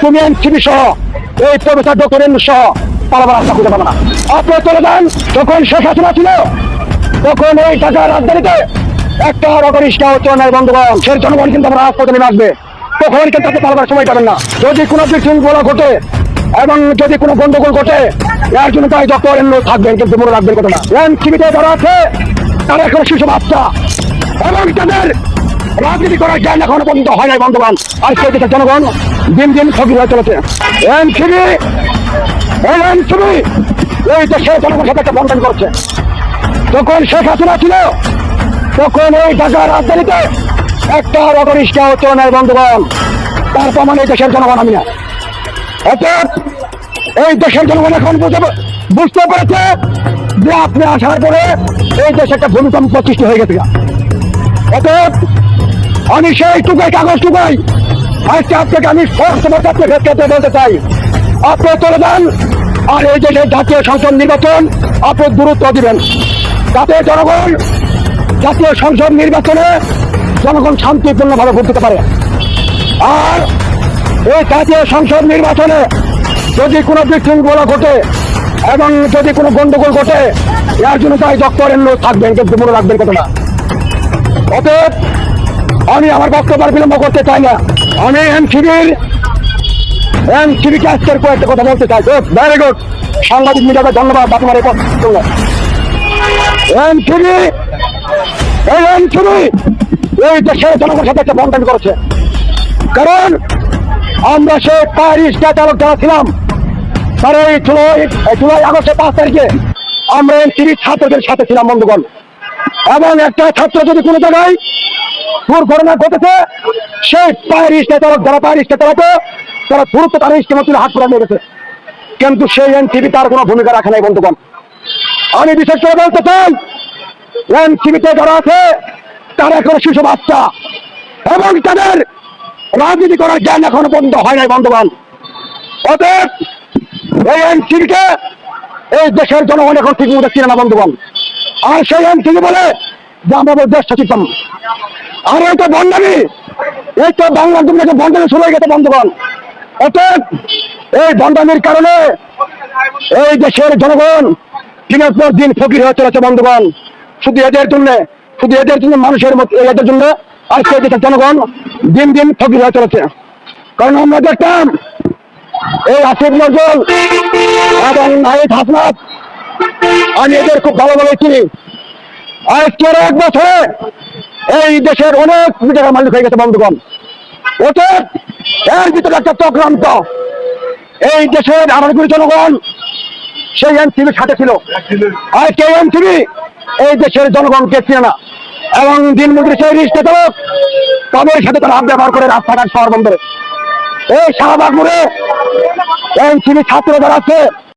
তুমি এনসিপি সহ এই প্রফেসর ডক্টর এন্ডু সহ পালাবার রাস্তা খুঁজে পাবে না। আপনি চলে যান, যখন শেখ হাসিনা ছিল তখন এই ঢাকার রাজধানীতে একটা অটোরিক্সা চলে নাই বন্ধুগণ, সেই জনগণ কিন্তু আমরা রাজপথে নেমে আসবে, তখন কিন্তু আপনি পালাবার সময় পাবেন না। যদি কোনো বিশৃঙ্খলা ঘটে এবং যদি কোনো গন্ডগোল ঘটে এর জন্য তাই ডক্টর এন্ডু থাকবেন, কিন্তু মনে রাখবেন কথা না। এনসিপিতে যারা আছে তারা এখন শিশু বাচ্চা এবং তাদের রাজনীতি করার জ্ঞান এখনো পর্যন্ত হয় নাই বন্ধুগণ। আর সেই দেশের জনগণ দিন দিন ফকির হয়ে চলেছে। এনসিপি এই দেশের জনগণের সাথে একটা বন্টন করছে। যখন শেখ হাসিনা ছিল তখন এই ঢাকার রাজধানীতে একটা অটোরিক্সা চলে নাই বন্ধুগণ, তার প্রমাণ এই দেশের জনগণ আমি না। অর্থাৎ এই দেশের জনগণ এখন বুঝতে পেরেছে যে আপনি আসার পরে এই দেশে একটা ভূমিকম্প সৃষ্টি হয়ে গেছে। অর্থাৎ আমি সেই টুকাই কাগজ টুকাই আজকে আপনাকে আমি বলতে চাই, আপনি চলে যান আর এই দেশের জাতীয় সংসদ নির্বাচন আপনি গুরুত্ব দিবেন, যাতে জনগণ জাতীয় সংসদ নির্বাচনে জনগণ শান্তিপূর্ণভাবে ভোট দিতে পারে। আর এই জাতীয় সংসদ নির্বাচনে যদি কোনো বিশৃঙ্খলা ঘটে এবং যদি কোনো গন্ডগোল ঘটে এর জন্য তাই ডক্টর এন্ডু থাকবেন, কিন্তু মনে রাখবেন কথা না। অতএব আমি আমার বক্তব্য বিলম্ব করতে চাই না। আমি এনসিপিকে আজকের কয়েকটা কথা বলতে চাই। ভেরি গুড, সাংবাদিক মিডিয়াকে ধন্যবাদ আপনার এই এনসিপি এই দেশের জনগণের সাথে একটা বন্টন করেছে। কারণ আমরা সে রিক্সা চালক যারা ছিলাম তারা এই জুলাই আগস্টের 5 তারিখে আমরা এনসিপি ছাত্রদের সাথে ছিলাম বন্ধুগণ। এবং একটা ছাত্র যদি কোনো জায়গায় দুর্ঘটনা ঘটেছে সেই রিক্সা চালক যারা রিক্সা চালাতো তারা দ্রুত তারা ইস্তেমা হাত পড়া নিয়ে গেছে, কিন্তু সেই এনসিপি তার কোনো ভূমিকা রাখে নাই বন্ধুগণ। আমি বিশেষ করে বলতে চাই এনসিপিতে যারা আছে তারা এখন শিশু বাচ্চা এবং তাদের রাজনীতি করার জ্ঞান এখনো পর্যন্ত হয় নাই বন্ধুগণ। অতএব এই এনসিপিকে এই দেশের জনগণ এখন ঠিক মতো চিনে না বন্ধুগণ। আর সেই এনসিপি বলে যে আমরা দেশ সচেতন, আর এই তো বন্ডামি, এই তো বাংলার দুনিয়াতে বন্ডামি শুরু হয়ে গেছে বন্ধুগণ। অতএব এই বন্ডামির কারণে এই দেশের জনগণ দিনের পর দিন ফকির হয়ে চলেছে বন্ধুগণ। শুধু এদের জন্য মানুষের মতো এদের জন্য আজকে দেশের জনগণ দিন দিন ফকির হয়ে চলেছে। কারণ আমরা দেখতাম এই আসিফ নজরুল এবং নাহিদ হাসনাত, আমি এদের খুব ভালোভাবে চিনি। আজকের 1 বছরে এই দেশের অনেক টাকার মালিক হয়ে গেছে বন্ধুগণ। অতএব এর ভিতরে একটা চক্রান্ত, এই দেশের আনারগুলি জনগণ সেই এনসিপির সাথে ছিল। আর কে এনসিপি এই দেশের জনগণকে চিনে না এবং দিনমজুরি সেই রিক্সা চালক তাদের সাথে তারা ব্যবহার করে রাস্তাঘাট শহর বন্দরে এই শাহবাগ মোড়ে এনসিপি ছাত্র যারা আছে